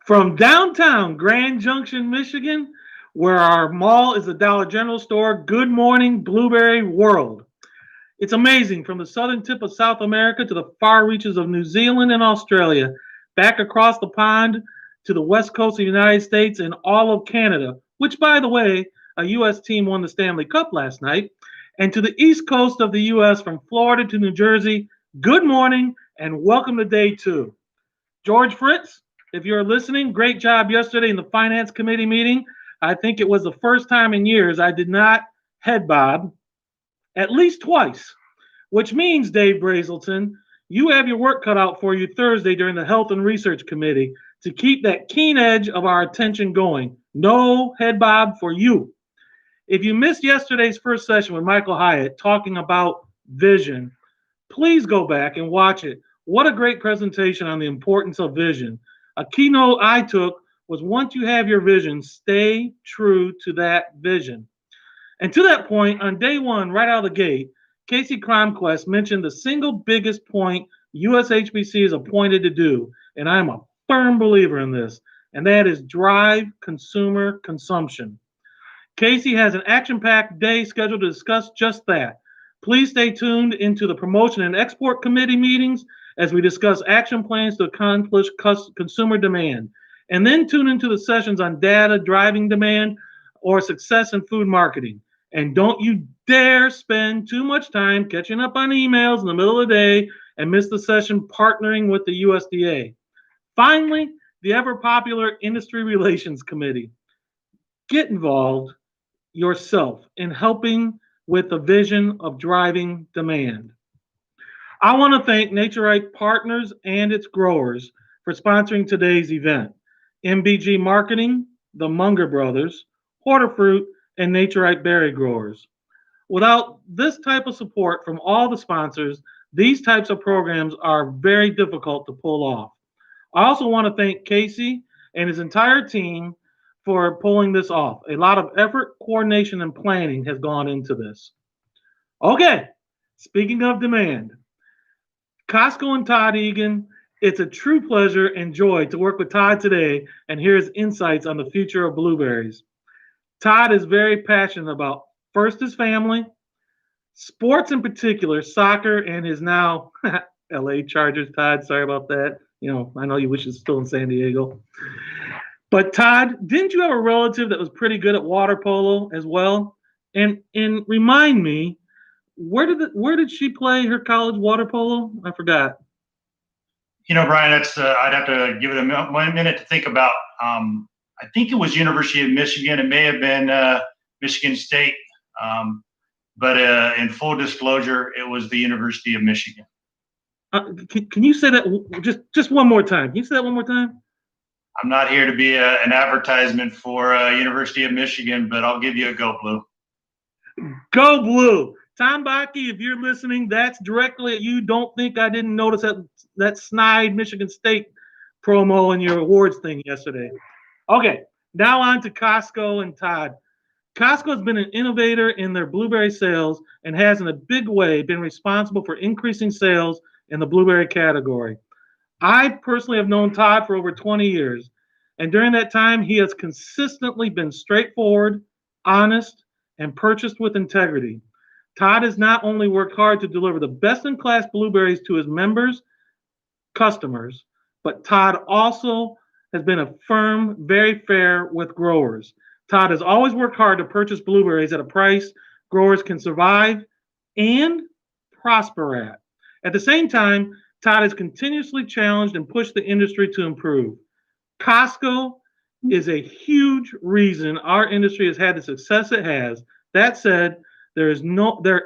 From downtown Grand Junction, Michigan, where our mall is the Dollar General store, good morning, Blueberry World. It's amazing from the southern tip of South America to the far reaches of New Zealand and Australia, back across the pond to the west coast of the United States and all of Canada, which, by the way, a U.S. team won the Stanley Cup last night, and to the east coast of the U.S. from Florida to New Jersey. Good morning and welcome to day two. George Fritz, if you're listening, great job yesterday in the Finance Committee meeting. I think it was the first time in years I did not head bob at least twice, which means, Dave Brazelton, you have your work cut out for you Thursday during the Health and Research Committee to keep that keen edge of our attention going. No head bob for you. If you missed yesterday's first session with Michael Hyatt talking about vision, please go back and watch it. What a great presentation on the importance of vision. A keynote I took was once you have your vision, stay true to that vision. And to that point, on day one, right out of the gate, Casey Cromquest mentioned the single biggest point USHBC is appointed to do, and I'm a firm believer in this, and that is drive consumer consumption. Casey has an action-packed day scheduled to discuss just that. Please stay tuned into the Promotion and Export Committee meetings as we discuss action plans to accomplish consumer demand. And then tune into the sessions on data, driving demand, or success in food marketing. And don't you dare spend too much time catching up on emails in the middle of the day and miss the session partnering with the USDA. Finally, the ever-popular Industry Relations Committee. Get involved yourself in helping with the vision of driving demand. I want to thank NatureRite Partners and its growers for sponsoring today's event. MBG Marketing, the Munger Brothers, Hortifruit, and NatureRite Berry Growers. Without this type of support from all the sponsors, these types of programs are very difficult to pull off. I also want to thank Casey and his entire team for pulling this off. A lot of effort, coordination, and planning has gone into this. Okay, speaking of demand, Costco and Todd Eagan, it's a true pleasure and joy to work with Todd today and hear his insights on the future of blueberries. Todd is very passionate about first his family, sports in particular, soccer, and his now LA Chargers. Todd, sorry about that. I know you wish it's still in San Diego. But Todd, didn't you have a relative that was pretty good at water polo as well? And remind me, where did she play her college water polo? I forgot. Brian, that's I'd have to give it a 1 minute to think about. I think it was University of Michigan. It may have been Michigan State, but in full disclosure, it was the University of Michigan. Can you say that just one more time? Can you say that one more time? I'm not here to be an advertisement for University of Michigan, but I'll give you a go blue. Go blue. Tom Bakke, if you're listening, that's directly at you. Don't think I didn't notice that snide Michigan State promo in your awards thing yesterday. Okay, now on to Costco and Todd. Costco has been an innovator in their blueberry sales and has in a big way been responsible for increasing sales in the blueberry category. I personally have known Todd for over 20 years, and during that time, he has consistently been straightforward, honest, and purchased with integrity. Todd has not only worked hard to deliver the best-in-class blueberries to his members, customers, but Todd also has been a firm, very fair with growers. Todd has always worked hard to purchase blueberries at a price growers can survive and prosper at. At the same time, Todd has continuously challenged and pushed the industry to improve. Costco is a huge reason our industry has had the success it has. That said, there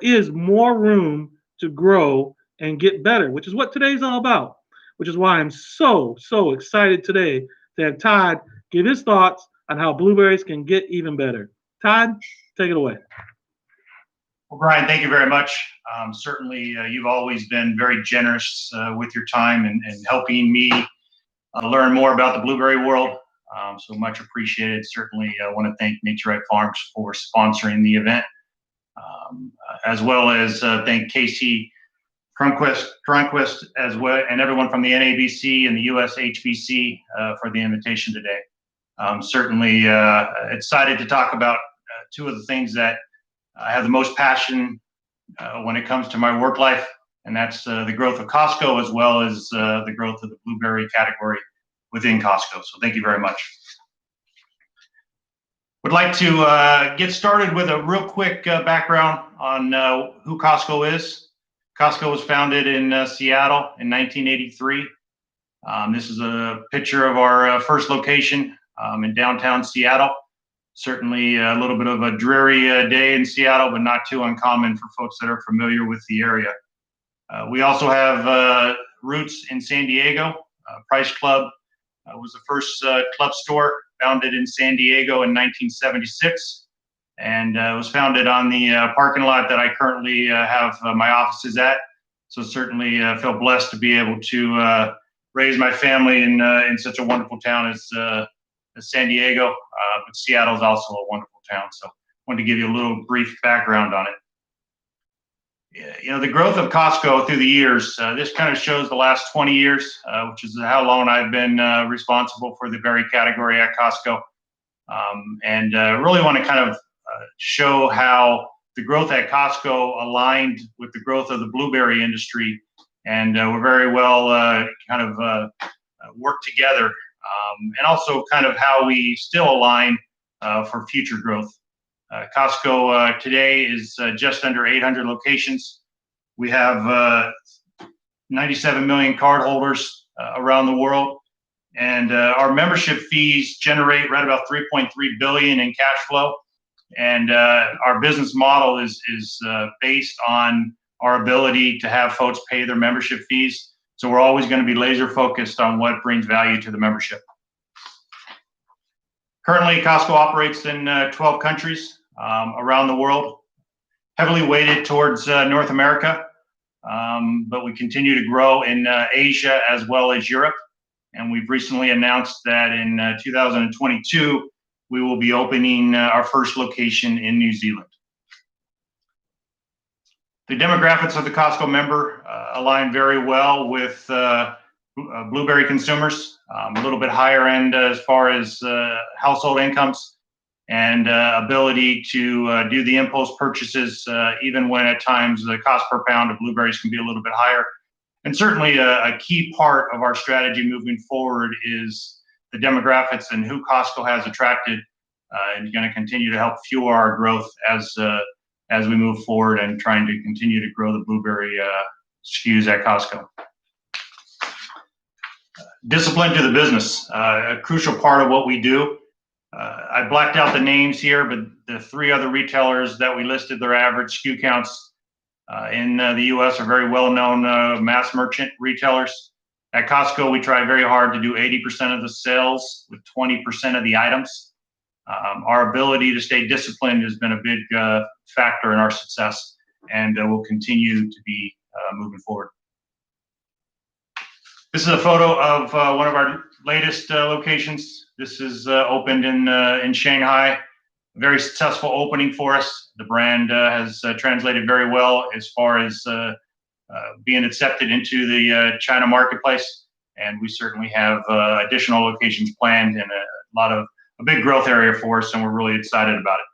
is more room to grow and get better, which is what today's all about, which is why I'm so excited today to have Todd give his thoughts on how blueberries can get even better. Todd, take it away. Well, Brian, thank you very much. Certainly, you've always been very generous with your time and helping me learn more about the blueberry world. So much appreciated. Certainly, I want to thank NatureRite Farms for sponsoring the event, as well as thank Casey Cronquist as well, and everyone from the NABC and the US HBC for the invitation today. Certainly excited to talk about two of the things that I have the most passion when it comes to my work life, and that's the growth of Costco as well as the growth of the blueberry category within Costco. So thank you very much. Would like to get started with a real quick background on who Costco is. Costco was founded in Seattle in 1983. This is a picture of our first location in downtown Seattle. Certainly a little bit of a dreary day in Seattle, but not too uncommon for folks that are familiar with the area. We also have roots in San Diego. Price Club was the first club store founded in San Diego in 1976. And it was founded on the parking lot that I currently have my offices at. So certainly feel blessed to be able to raise my family in such a wonderful town as San Diego. But Seattle is also a wonderful town. So I wanted to give you a little brief background on it. You know, the growth of Costco through the years, this kind of shows the last 20 years, which is how long I've been responsible for the berry category at Costco. And really want to kind of show how the growth at Costco aligned with the growth of the blueberry industry, and we're very well work together, and also kind of how we still align for future growth. Costco today is just under 800 locations. We have 97 million cardholders around the world, and our membership fees generate right about 3.3 billion in cash flow. And our business model is based on our ability to have folks pay their membership fees. So we're always going to be laser focused on what brings value to the membership. Currently, Costco operates in 12 countries around the world, heavily weighted towards North America, but we continue to grow in Asia as well as Europe. And we've recently announced that in 2022, we will be opening our first location in New Zealand. The demographics of the Costco member align very well with blueberry consumers, a little bit higher end as far as household incomes and ability to do the impulse purchases, even when at times the cost per pound of blueberries can be a little bit higher. And certainly a key part of our strategy moving forward is the demographics and who Costco has attracted, and going to continue to help fuel our growth as we move forward and trying to continue to grow the blueberry SKUs at Costco. Discipline to the business, a crucial part of what we do. I blacked out the names here, but the three other retailers that we listed, their average SKU counts in the US are very well-known mass merchant retailers. At Costco, we try very hard to do 80% of the sales with 20% of the items. Our ability to stay disciplined has been a big factor in our success, and will continue to be moving forward. This is a photo of one of our latest locations. This is opened in Shanghai. A very successful opening for us. The brand has translated very well as far as being accepted into the China marketplace, and we certainly have additional locations planned and a big growth area for us, and we're really excited about it.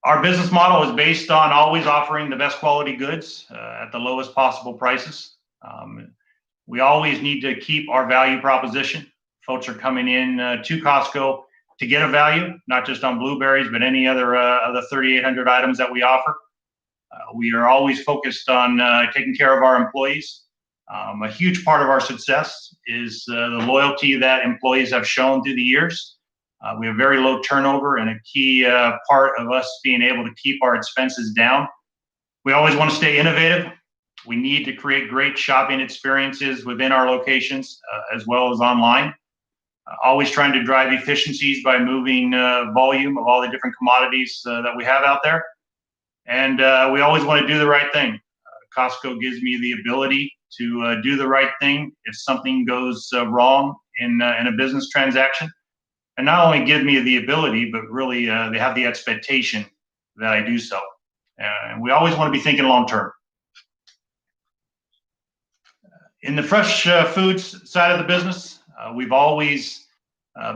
Our business model is based on always offering the best quality goods at the lowest possible prices. We always need to keep our value proposition. Folks are coming in to Costco to get a value, not just on blueberries, but any other of the 3,800 items that we offer. We are always focused on taking care of our employees. A huge part of our success is the loyalty that employees have shown through the years. We have very low turnover, and a key part of us being able to keep our expenses down. We always want to stay innovative. We need to create great shopping experiences within our locations as well as online. Always trying to drive efficiencies by moving volume of all the different commodities that we have out there. And we always want to do the right thing. Costco gives me the ability to do the right thing if something goes wrong in a business transaction. And not only give me the ability, but really they have the expectation that I do so. And we always want to be thinking long term. In the fresh foods side of the business, we've always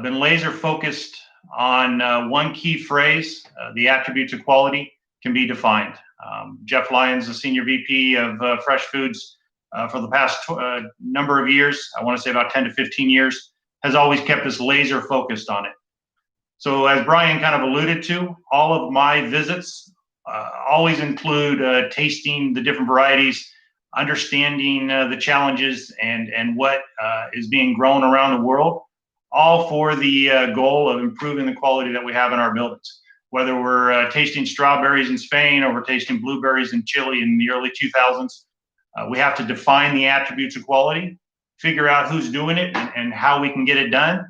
been laser focused on one key phrase: the attributes of quality can be defined. Jeff Lyons, the Senior VP of Fresh Foods for the past number of years, I want to say about 10 to 15 years, has always kept us laser focused on it. So as Brian kind of alluded to, all of my visits always include tasting the different varieties, understanding the challenges and what is being grown around the world, all for the goal of improving the quality that we have in our buildings. Whether we're tasting strawberries in Spain or we're tasting blueberries in Chile in the early 2000s, we have to define the attributes of quality, figure out who's doing it and how we can get it done,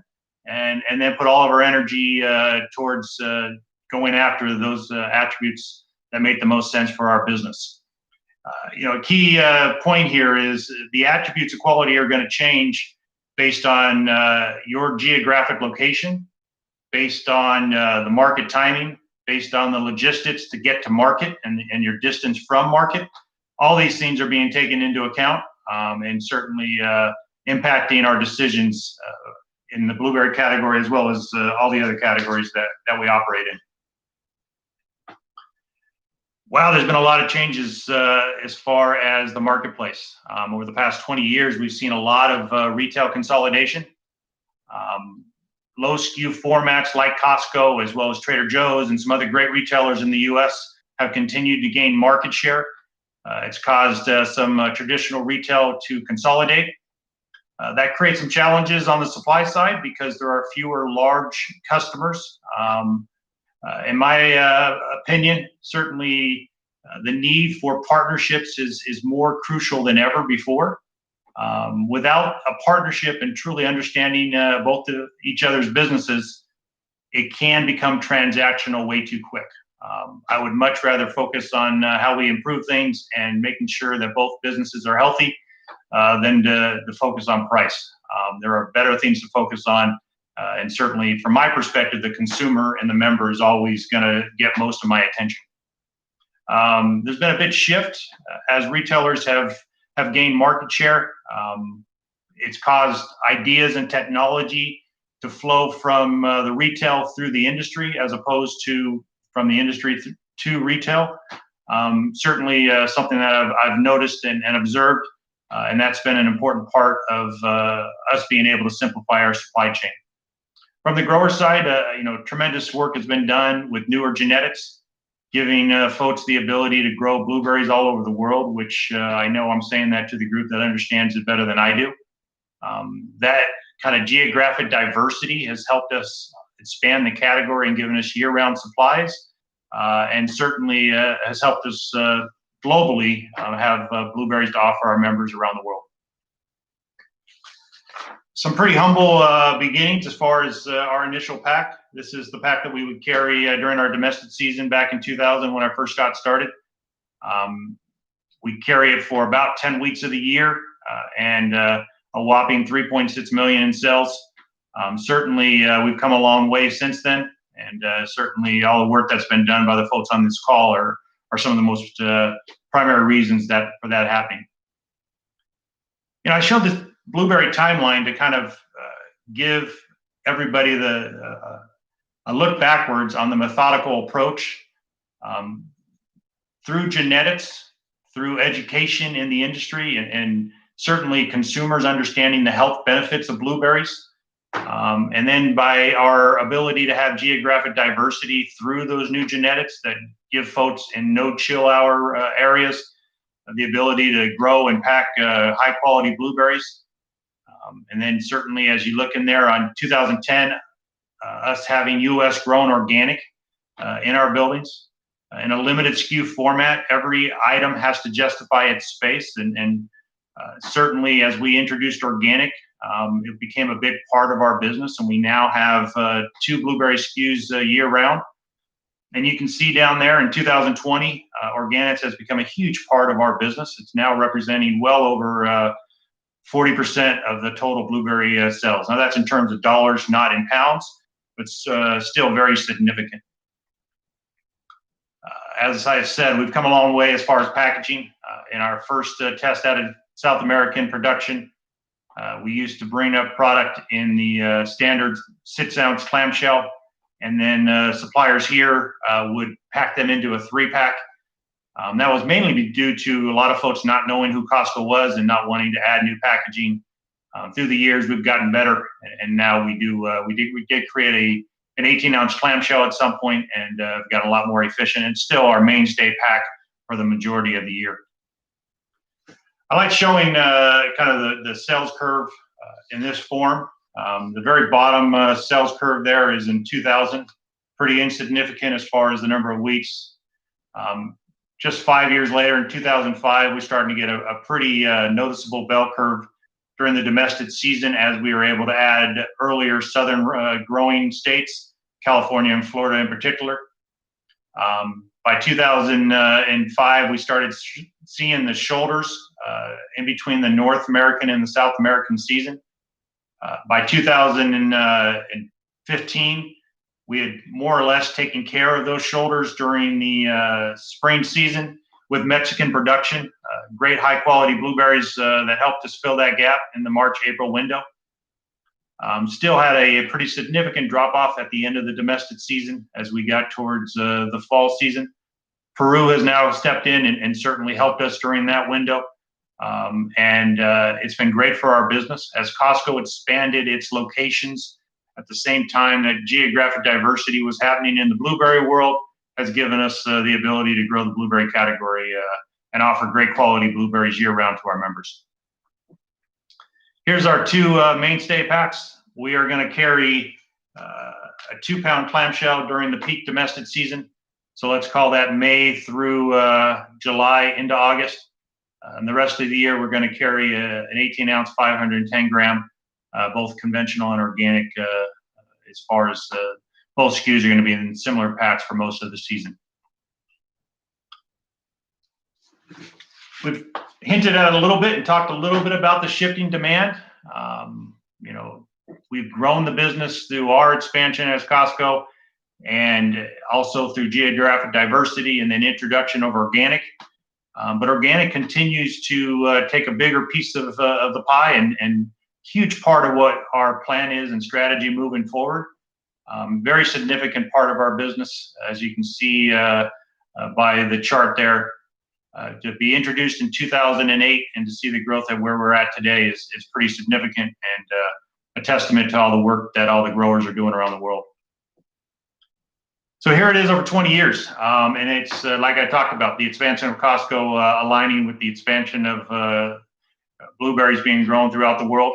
and then put all of our energy towards going after those attributes that make the most sense for our business. A key point here is the attributes of quality are going to change based on your geographic location, based on the market timing, based on the logistics to get to market and your distance from market. All these things are being taken into account and certainly impacting our decisions in the blueberry category as well as all the other categories that we operate in. Wow, there's been a lot of changes as far as the marketplace. Over the past 20 years, we've seen a lot of retail consolidation. Low SKU formats like Costco, as well as Trader Joe's and some other great retailers in the US have continued to gain market share. It's caused some traditional retail to consolidate. That creates some challenges on the supply side because there are fewer large customers. In my opinion, certainly the need for partnerships is more crucial than ever before. Without a partnership and truly understanding both each other's businesses, it can become transactional way too quick. I would much rather focus on how we improve things and making sure that both businesses are healthy than to focus on price. There are better things to focus on. And certainly from my perspective, the consumer and the member is always going to get most of my attention. There's been a big shift as retailers have gained market share. It's caused ideas and technology to flow from the retail through the industry as opposed to from the industry to retail. Certainly something that I've noticed and observed, and that's been an important part of us being able to simplify our supply chain. From the grower side, tremendous work has been done with newer genetics, giving folks the ability to grow blueberries all over the world, which I know I'm saying that to the group that understands it better than I do. That kind of geographic diversity has helped us expand the category and given us year-round supplies, and certainly has helped us globally have blueberries to offer our members around the world. Some pretty humble beginnings as far as our initial pack. This is the pack that we would carry during our domestic season back in 2000 when I first got started. We carry it for about 10 weeks of the year and a whopping 3.6 million in sales. Certainly, we've come a long way since then, and certainly all the work that's been done by the folks on this call are some of the most primary reasons for that happening. I showed this blueberry timeline to kind of give everybody a look backwards on the methodical approach through genetics, through education in the industry, and certainly consumers understanding the health benefits of blueberries. And then by our ability to have geographic diversity through those new genetics that give folks in no chill hour areas the ability to grow and pack high quality blueberries. And then certainly as you look in there on 2010, us having US grown organic in our buildings. In a limited SKU format, every item has to justify its space. And certainly as we introduced organic, it became a big part of our business. And we now have 2 blueberry SKUs year round. And you can see down there in 2020, organics has become a huge part of our business. It's now representing well over 40% of the total blueberry sales. Now that's in terms of dollars, not in pounds, but still very significant. as I said, we've come a long way as far as packaging. In our first test out of South American production, we used to bring up product in the standard 6-ounce clamshell, and then suppliers here would pack them into a 3-pack. That was mainly due to a lot of folks not knowing who Costco was and not wanting to add new packaging. Through the years, we've gotten better, and now we do. We did create an 18-ounce clamshell at some point, and got a lot more efficient. And still our mainstay pack for the majority of the year. I like showing kind of the sales curve in this form. The very bottom sales curve there is in 2000, pretty insignificant as far as the number of weeks. Just 5 years later, in 2005, we started to get a pretty noticeable bell curve during the domestic season as we were able to add earlier southern growing states, California and Florida in particular. By 2005, we started seeing the shoulders in between the North American and the South American season. By 2015, we had more or less taken care of those shoulders during the spring season with Mexican production, great high quality blueberries that helped us fill that gap in the March-April window. Still had a pretty significant drop off at the end of the domestic season as we got towards the fall season. Peru has now stepped in and certainly helped us during that window. It's been great for our business as Costco expanded its locations at the same time that geographic diversity was happening in the blueberry world, has given us the ability to grow the blueberry category and offer great quality blueberries year-round to our members. Here's our 2 mainstay packs. We are going to carry a 2-pound clamshell during the peak domestic season. So let's call that May through July into August. And the rest of the year, we're going to carry an 18-ounce, 510-gram, both conventional and organic, as far as both SKUs are going to be in similar packs for most of the season. We've hinted at it a little bit and talked a little bit about the shifting demand. We've grown the business through our expansion as Costco and also through geographic diversity and then introduction of organic. But organic continues to take a bigger piece of the pie and huge part of what our plan is and strategy moving forward. Very significant part of our business, as you can see by the chart there. To be introduced in 2008 and to see the growth at where we're at today is pretty significant and a testament to all the work that all the growers are doing around the world. So here it is over 20 years. And it's like I talked about, the expansion of Costco aligning with the expansion of blueberries being grown throughout the world.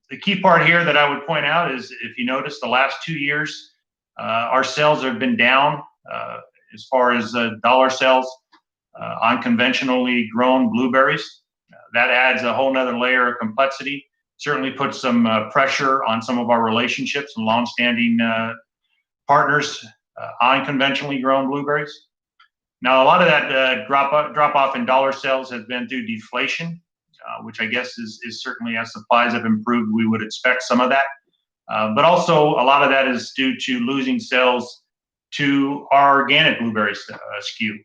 The key part here that I would point out is if you notice the last 2 years, our sales have been down as far as dollar sales on conventionally grown blueberries. That adds a whole nother layer of complexity, certainly puts some pressure on some of our relationships and longstanding partners on conventionally grown blueberries. Now, a lot of that drop off in dollar sales has been through deflation, which I guess is certainly as supplies have improved, we would expect some of that. But also a lot of that is due to losing sales to our organic blueberry SKU.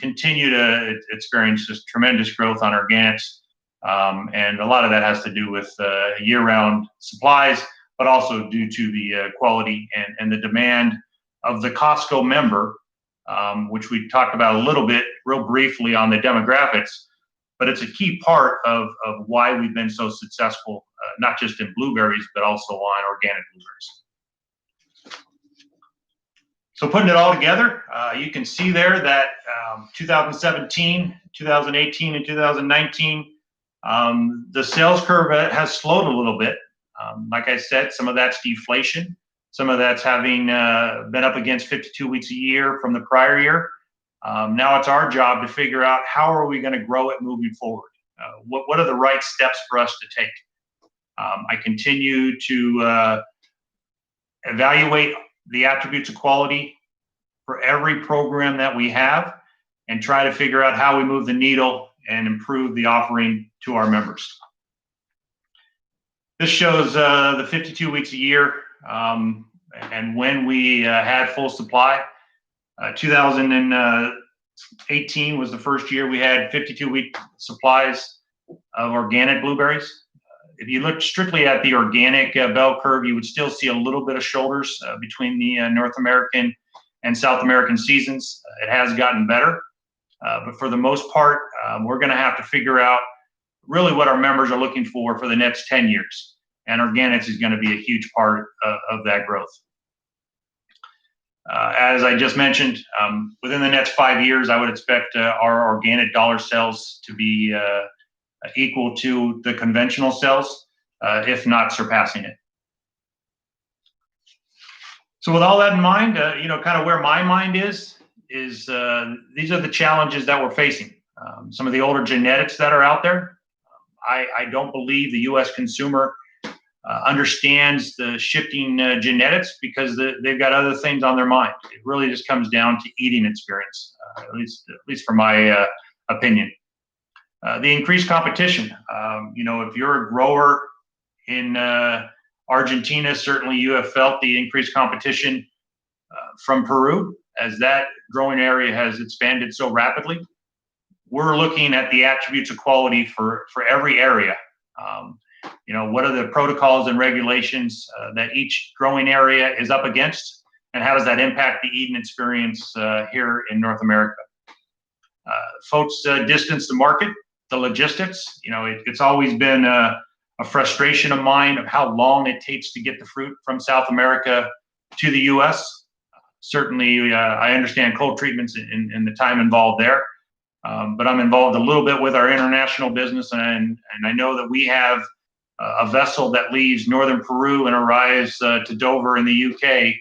Continue to experience just tremendous growth on organics. And a lot of that has to do with year-round supplies, but also due to the quality and the demand of the Costco member, which we talked about a little bit real briefly on the demographics, but it's a key part of why we've been so successful, not just in blueberries, but also on organic blueberries. So putting it all together, you can see there that 2017, 2018, and 2019, the sales curve has slowed a little bit. Like I said, some of that's deflation. Some of that's having been up against 52 weeks a year from the prior year. Now it's our job to figure out how are we going to grow it moving forward? What are the right steps for us to take? I continue to evaluate the attributes of quality for every program that we have and try to figure out how we move the needle and improve the offering to our members. This shows the 52 weeks a year and when we had full supply. 2018 was the first year we had 52-week supplies of organic blueberries. If you look strictly at the organic bell curve, you would still see a little bit of shoulders between the North American and South American seasons. It has gotten better, but for the most part, we're going to have to figure out really what our members are looking for the next 10 years. And organics is going to be a huge part of that growth. As I just mentioned, within the next 5 years, I would expect our organic dollar sales to be equal to the conventional sales, if not surpassing it. So with all that in mind, kind of where my mind is these are the challenges that we're facing. Some of the older genetics that are out there, I don't believe the U.S. consumer understands the shifting genetics because they've got other things on their mind. It really just comes down to eating experience, at least from my opinion. The increased competition. If you're a grower in Argentina, certainly you have felt the increased competition from Peru as that growing area has expanded so rapidly. We're looking at the attributes of quality for every area. What are the protocols and regulations that each growing area is up against, and how does that impact the eating experience here in North America? Folks distance the market, the logistics. It's always been a frustration of mine of how long it takes to get the fruit from South America to the U.S. Certainly, I understand cold treatments and the time involved there, but I'm involved a little bit with our international business, and I know that we have a vessel that leaves northern Peru and arrives to Dover in the UK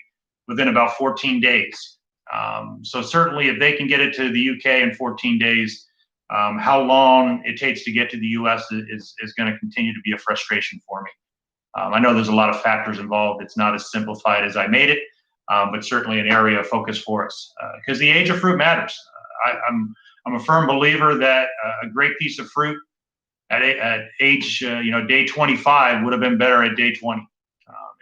within about 14 days. So certainly if they can get it to the UK in 14 days, how long it takes to get to the US is going to continue to be a frustration for me. I know there's a lot of factors involved. It's not as simplified as I made it, but certainly an area of focus for us because the age of fruit matters. I'm a firm believer that a great piece of fruit at age, day 25 would have been better at day 20.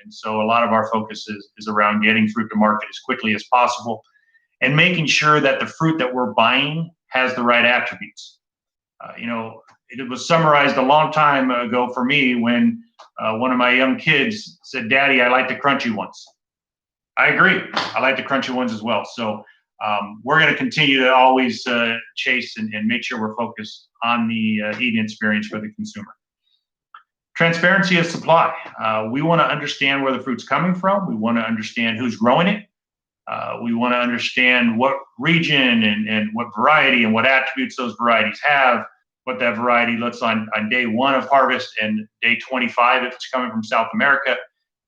And so a lot of our focus is around getting fruit to market as quickly as possible and making sure that the fruit that we're buying has the right attributes. It was summarized a long time ago for me when one of my young kids said, "Daddy, I like the crunchy ones." I agree. I like the crunchy ones as well. So we're going to continue to always chase and make sure we're focused on the eating experience for the consumer. Transparency of supply. We want to understand where the fruit's coming from. We want to understand who's growing it. We want to understand what region and what variety and what attributes those varieties have, what that variety looks on day 1 of harvest and day 25 if it's coming from South America.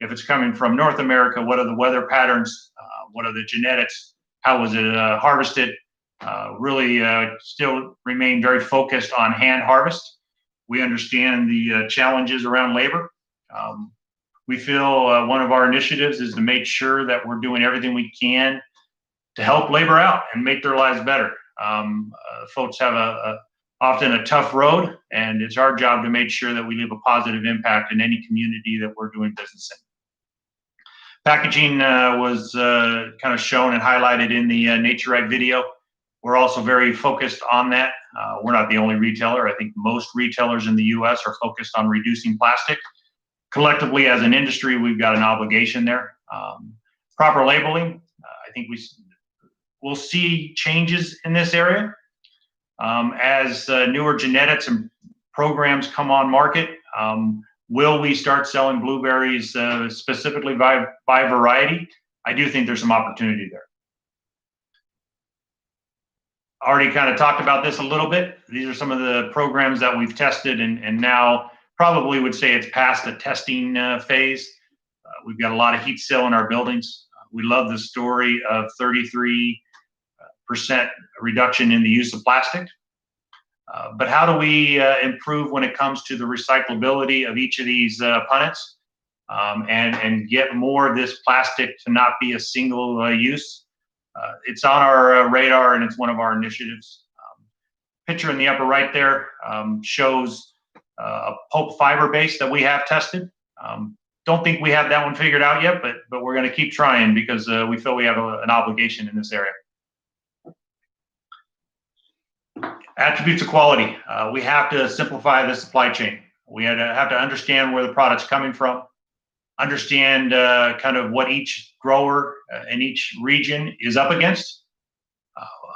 If it's coming from North America, what are the weather patterns? What are the genetics? How was it harvested? Really still remain very focused on hand harvest. We understand the challenges around labor. We feel one of our initiatives is to make sure that we're doing everything we can to help labor out and make their lives better. Folks have often a tough road, and it's our job to make sure that we leave a positive impact in any community that we're doing business in. Packaging was kind of shown and highlighted in the Nature Right video. We're also very focused on that. We're not the only retailer. I think most retailers in the U.S. are focused on reducing plastic. Collectively, as an industry, we've got an obligation there. Proper labeling, I think we'll see changes in this area. As newer genetics and programs come on market, will we start selling blueberries specifically by variety? I do think there's some opportunity there. Already kind of talked about this a little bit. These are some of the programs that we've tested and now probably would say it's past the testing phase. We've got a lot of heat seal in our buildings. We love the story of 33% reduction in the use of plastic. But how do we improve when it comes to the recyclability of each of these punnets and get more of this plastic to not be a single use? It's on our radar, and it's one of our initiatives. Picture in the upper right there shows a pulp fiber base that we have tested. Don't think we have that one figured out yet, but we're going to keep trying because we feel we have an obligation in this area. Attributes of quality. We have to simplify the supply chain. We have to understand where the product's coming from, understand kind of what each grower in each region is up against,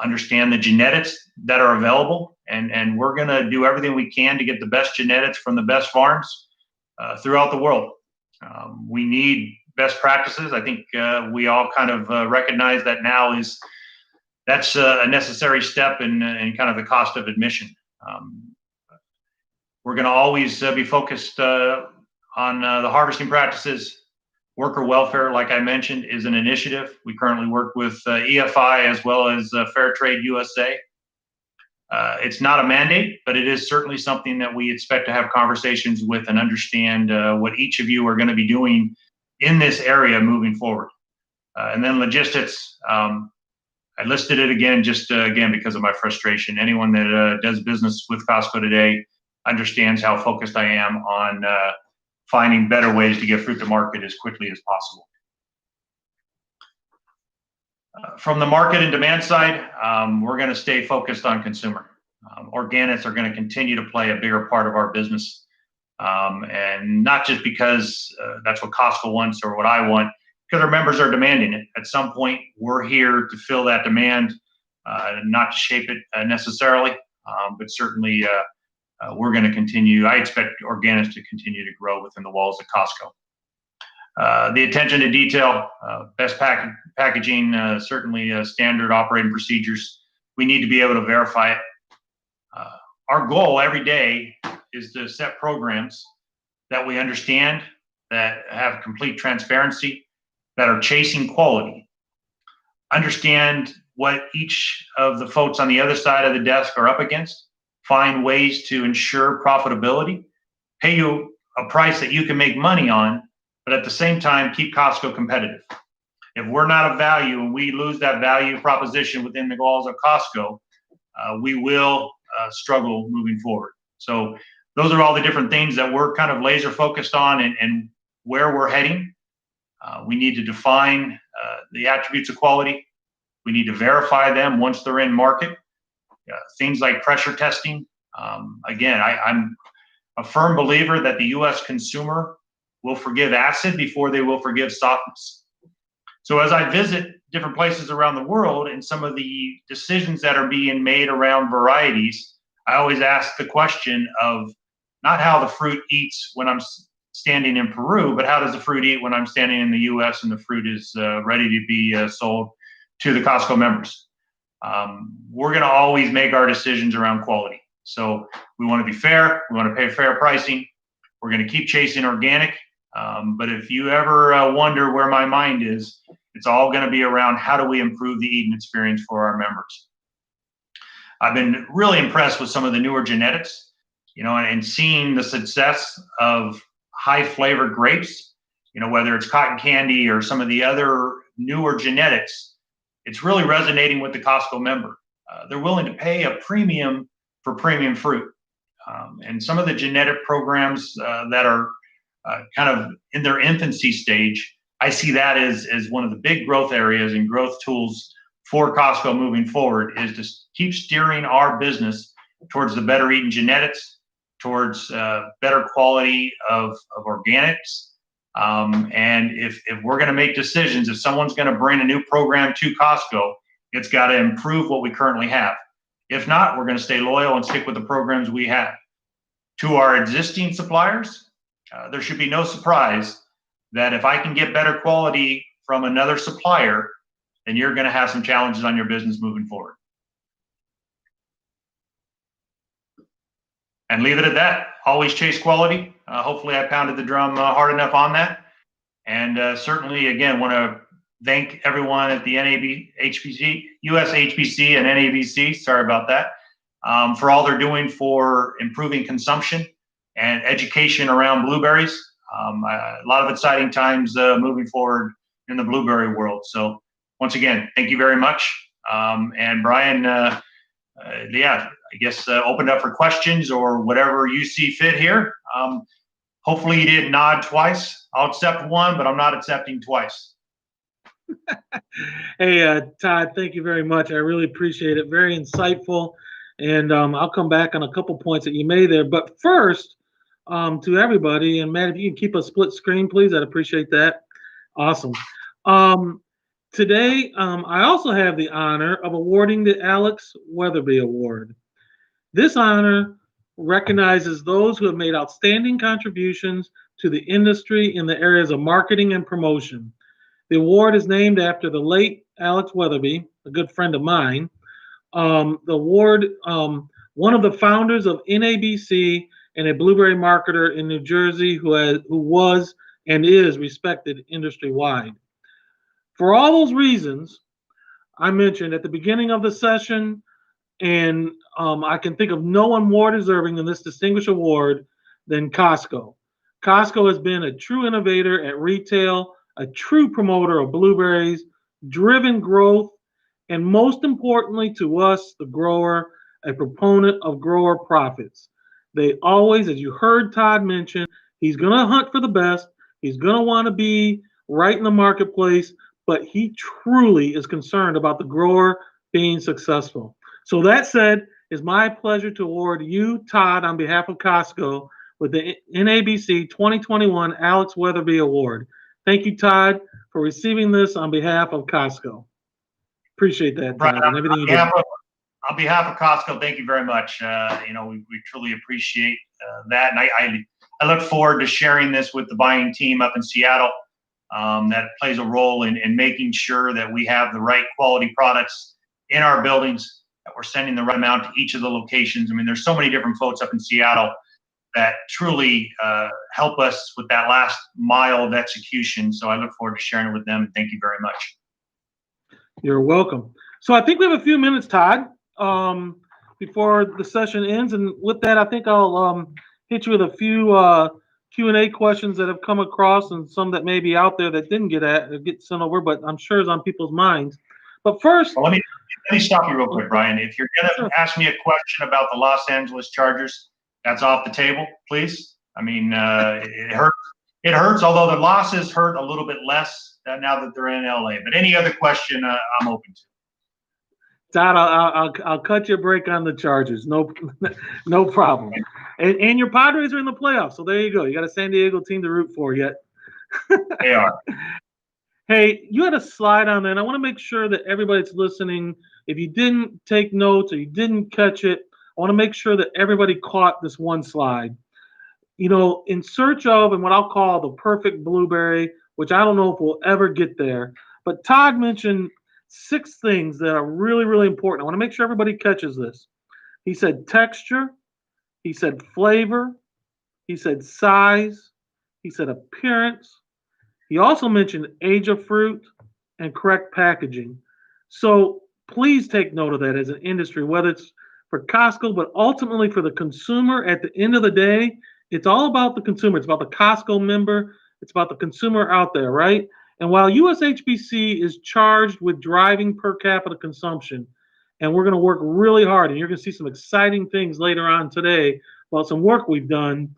understand the genetics that are available, and we're going to do everything we can to get the best genetics from the best farms throughout the world. We need best practices. I think we all kind of recognize that now that's a necessary step in kind of the cost of admission. We're going to always be focused on the harvesting practices. Worker welfare, like I mentioned, is an initiative. We currently work with EFI as well as Fair Trade USA. It's not a mandate, but it is certainly something that we expect to have conversations with and understand what each of you are going to be doing in this area moving forward. And then logistics, I listed it again, just again, because of my frustration. Anyone that does business with Costco today understands how focused I am on finding better ways to get fruit to market as quickly as possible. From the market and demand side, we're going to stay focused on consumer. Organics are going to continue to play a bigger part of our business. And not just because that's what Costco wants or what I want, because our members are demanding it. At some point, we're here to fill that demand, not to shape it necessarily, but certainly we're going to continue. I expect organics to continue to grow within the walls of Costco. The attention to detail, best packaging, certainly standard operating procedures. We need to be able to verify it. Our goal every day is to set programs that we understand, that have complete transparency, that are chasing quality. Understand what each of the folks on the other side of the desk are up against. Find ways to ensure profitability, pay you a price that you can make money on, but at the same time, keep Costco competitive. If we're not of value and we lose that value proposition within the walls of Costco, we will struggle moving forward. So those are all the different things that we're kind of laser focused on and where we're heading. We need to define the attributes of quality. We need to verify them once they're in market. Things like pressure testing. Again, I'm a firm believer that the U.S. consumer will forgive acid before they will forgive softness. So as I visit different places around the world and some of the decisions that are being made around varieties, I always ask the question of not how the fruit eats when I'm standing in Peru, but how does the fruit eat when I'm standing in the U.S. and the fruit is ready to be sold to the Costco members. We're going to always make our decisions around quality. So we want to be fair. We want to pay fair pricing. We're going to keep chasing organic. But if you ever wonder where my mind is, it's all going to be around how do we improve the eating experience for our members. I've been really impressed with some of the newer genetics, and seeing the success of high flavored grapes, whether it's cotton candy or some of the other newer genetics. It's really resonating with the Costco member. They're willing to pay a premium for premium fruit. And some of the genetic programs that are kind of in their infancy stage, I see that as one of the big growth areas and growth tools for Costco moving forward, is to keep steering our business towards the better eating genetics, towards better quality of organics. And if we're going to make decisions, if someone's going to bring a new program to Costco, it's got to improve what we currently have. If not, we're going to stay loyal and stick with the programs we have. To our existing suppliers, there should be no surprise that if I can get better quality from another supplier, then you're going to have some challenges on your business moving forward. And leave it at that. Always chase quality. Hopefully I pounded the drum hard enough on that. And certainly, again, want to thank everyone at the HPC, US HPC and NABC, sorry about that, for all they're doing for improving consumption and education around blueberries. A lot of exciting times moving forward in the blueberry world. So once again, thank you very much. And Brian, yeah, I guess opened up for questions or whatever you see fit here. Hopefully you didn't nod twice. I'll accept one, but I'm not accepting twice. Hey, Todd, thank you very much. I really appreciate it. Very insightful And I'll come back on a couple points that you made there. But first, to everybody, and Matt, if you can keep a split screen, please, I'd appreciate that. Awesome. Um, Today, I also have the honor of awarding the Alex Weatherby Award. This honor recognizes those who have made outstanding contributions to the industry in the areas of marketing and promotion. The award is named after the late Alex Weatherby, a good friend of mine. The award, one of the founders of NABC and a blueberry marketer in New Jersey who was and is respected industry wide. For all those reasons I mentioned at the beginning of the session, and I can think of no one more deserving than this distinguished award than Costco. Costco has been a true innovator at retail, a true promoter of blueberries, driven growth, and most importantly to us, the grower, a proponent of grower profits. They always, as you heard Todd mention, he's going to hunt for the best. He's going to want to be right in the marketplace, but he truly is concerned about the grower being successful. So that said, it's my pleasure to award you, Todd, on behalf of Costco, with the NABC 2021 Alex Weatherby Award. Thank you, Todd, for receiving this on behalf of Costco. Appreciate that, Brian, Todd, and everything you do. On behalf of Costco, thank you very much. We truly appreciate that, and I look forward to sharing this with the buying team up in Seattle. That plays a role in making sure that we have the right quality products in our buildings, that we're sending the right amount to each of the locations. I mean, there's so many different folks up in Seattle that truly help us with that last mile of execution. So I look forward to sharing it with them, and thank you very much. You're welcome. So I think we have a few minutes, Todd, before the session ends. And with that, I think I'll hit you with a few Q&A questions that have come across and some that may be out there that didn't get sent over, but I'm sure is on people's minds. But first, well, let me stop you real quick, Brian. If you're going to ask me a question about the Los Angeles Chargers, that's off the table, please. I mean, it hurts. It hurts, although the losses hurt a little bit less now that they're in LA. But any other question, I'm open to. Todd, I'll cut you a break on the Chargers. No problem. And your Padres are in the playoffs, so there you go. You got a San Diego team to root for yet. They are. Hey, you had a slide on there, and I want to make sure that everybody's listening. If you didn't take notes or you didn't catch it, I want to make sure that everybody caught this one slide. You know, in search of and what I'll call the perfect blueberry, which I don't know if we'll ever get there, but Todd mentioned 6 things that are really, really important. I want to make sure everybody catches this. He said texture, he said flavor, he said size, he said appearance. He also mentioned age of fruit and correct packaging. So please take note of that as an industry, whether it's for Costco, but ultimately for the consumer. At the end of the day, it's all about the consumer. It's about the Costco member. It's about the consumer out there, right? And while USHBC is charged with driving per capita consumption, and we're going to work really hard, and you're going to see some exciting things later on today about some work we've done,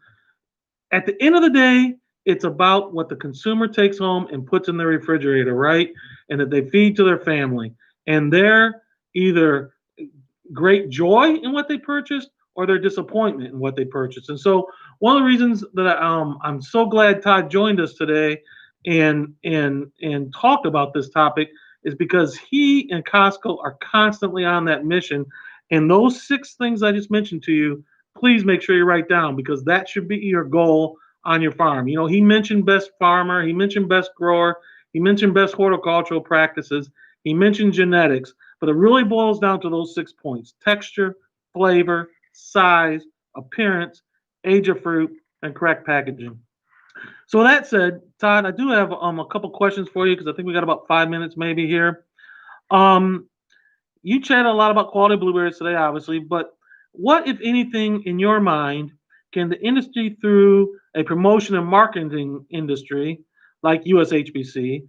at the end of the day, it's about what the consumer takes home and puts in the refrigerator, right? And that they feed to their family. And they're either great joy in what they purchased or their disappointment in what they purchased. And so one of the reasons that I'm so glad Todd joined us today and talked about this topic is because he and Costco are constantly on that mission. And those 6 things I just mentioned to you, please make sure you write down, because that should be your goal on your farm. You know, he mentioned best farmer, he mentioned best grower, he mentioned best horticultural practices, he mentioned genetics, but it really boils down to those 6 points: texture, flavor, size, appearance, age of fruit, and correct packaging. So with that said, Todd, I do have a couple questions for you because I think we got about 5 minutes maybe here. You chatted a lot about quality blueberries today, obviously, but what, if anything, in your mind, can the industry, through a promotion and marketing industry like USHBC,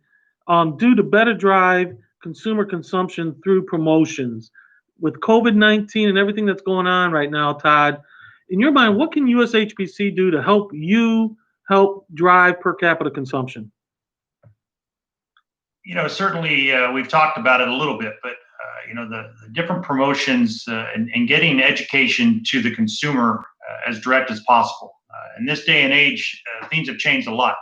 do to better drive consumer consumption through promotions? With COVID-19 and everything that's going on right now, Todd, in your mind, what can USHBC do to help you help drive per capita consumption? You know, certainly we've talked about it a little bit, but the different promotions and getting education to the consumer as direct as possible. In this day and age, things have changed a lot.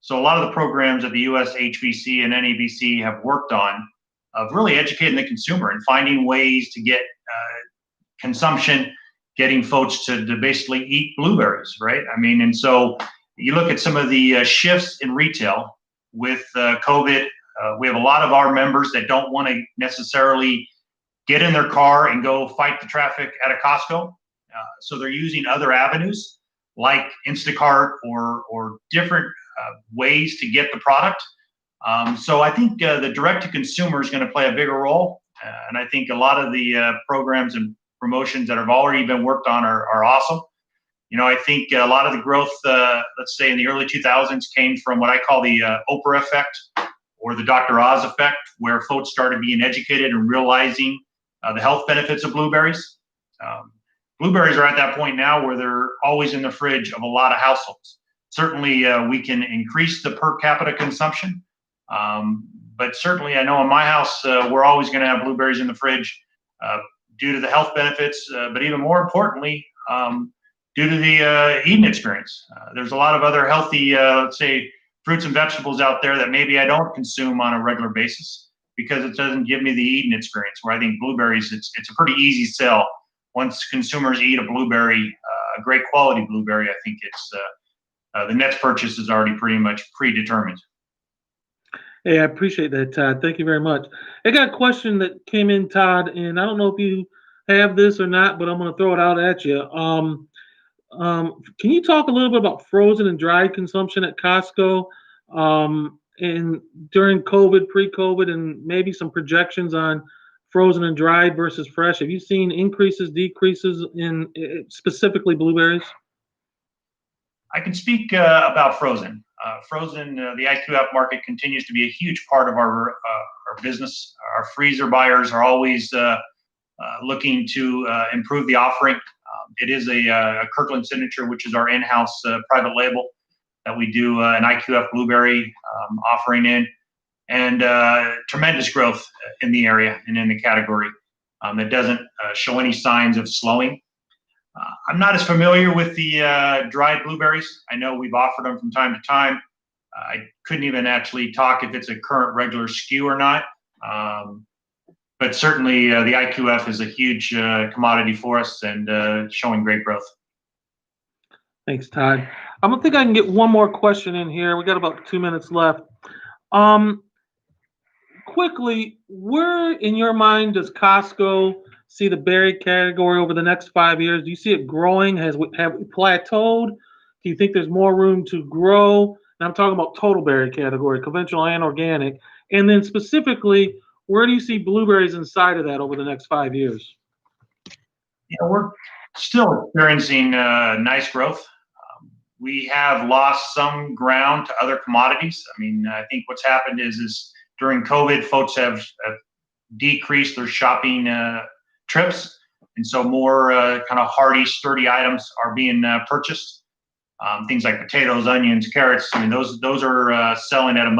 So a lot of the programs that the US HBC and NABC have worked on of really educating the consumer and finding ways to get consumption, getting folks to basically eat blueberries, right? I mean, and so you look at some of the shifts in retail with COVID. We have a lot of our members that don't want to necessarily get in their car and go fight the traffic at a Costco. So they're using other avenues like Instacart or different ways to get the product. So I think the direct to consumer is going to play a bigger role. And I think a lot of the programs and promotions that have already been worked on are awesome. I think a lot of the growth, let's say in the early 2000s, came from what I call the Oprah effect or the Dr. Oz effect, where folks started being educated and realizing the health benefits of blueberries. Blueberries are at that point now where they're always in the fridge of a lot of households. Certainly, we can increase the per capita consumption, but certainly I know in my house, we're always going to have blueberries in the fridge due to the health benefits, but even more importantly, due to the eating experience. There's a lot of other healthy, let's say, fruits and vegetables out there that maybe I don't consume on a regular basis because it doesn't give me the eating experience, where I think blueberries, it's a pretty easy sell. Once consumers eat a blueberry, a great quality blueberry, I think it's the next purchase is already pretty much predetermined. Hey, I appreciate that, Todd. Thank you very much. I got a question that came in, Todd, and I don't know if you have this or not, but I'm going to throw it out at you. Can you talk a little bit about frozen and dried consumption at Costco, and during COVID, pre-COVID, and maybe some projections on frozen and dried versus fresh? Have you seen increases, decreases in specifically blueberries? I can speak about frozen. Frozen, the IQF market continues to be a huge part of our business. Our freezer buyers are always looking to improve the offering. It is a Kirkland Signature, which is our in-house private label that we do an IQF blueberry offering in, and tremendous growth in the area and in the category. It doesn't show any signs of slowing. I'm not as familiar with the dried blueberries. I know we've offered them from time to time. I couldn't even actually talk if it's a current regular SKU or not. But certainly the IQF is a huge commodity for us and showing great growth. Thanks, Todd. I don't think I can get one more question in here. We got about 2 minutes left. Quickly, where in your mind does Costco see the berry category over the next 5 years? Do you see it growing? Have we plateaued? Do you think there's more room to grow? And I'm talking about total berry category, conventional and organic. And then specifically, where do you see blueberries inside of that over the next 5 years? We're still experiencing nice growth. We have lost some ground to other commodities. I mean, I think what's happened is during COVID, folks have decreased their shopping trips, and so more kind of hardy, sturdy items are being purchased. Things like potatoes, onions, carrots. I mean, those are selling at a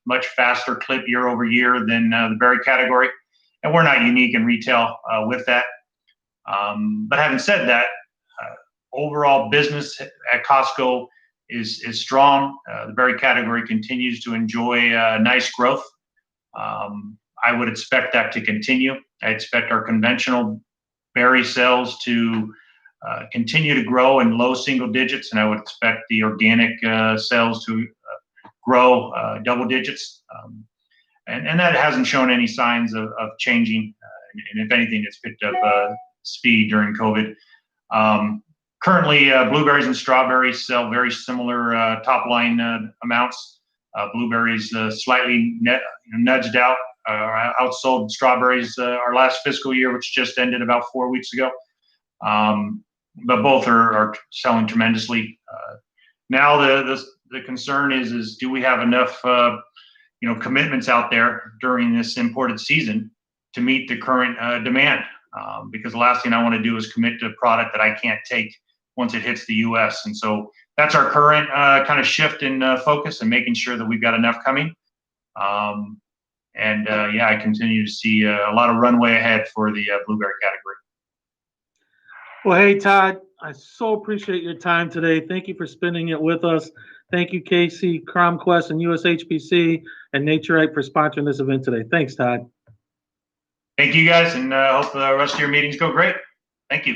much faster clip year over year than the berry category, and we're not unique in retail with that. But having said that, overall business at Costco is strong. The berry category continues to enjoy nice growth. I would expect that to continue. I expect our conventional berry sales to continue to grow in low single digits, and I would expect the organic sales to grow double digits. And that hasn't shown any signs of changing. And if anything, it's picked up speed during COVID. Currently, blueberries and strawberries sell very similar top line amounts. Blueberries slightly nudged out, outsold strawberries our last fiscal year, which just ended about 4 weeks ago. But both are selling tremendously. Now the concern is do we have enough commitments out there during this imported season to meet the current demand? Because the last thing I want to do is commit to a product that I can't take once it hits the U.S. And so that's our current kind of shift in focus and making sure that we've got enough coming. And yeah, I continue to see a lot of runway ahead for the blueberry category. Well, hey, Todd, I so appreciate your time today. Thank you for spending it with us. Thank you, Casey, CromQuest, and USHPC, and NatureRite for sponsoring this event today. Thanks, Todd. Thank you, guys, and hope the rest of your meetings go great. Thank you.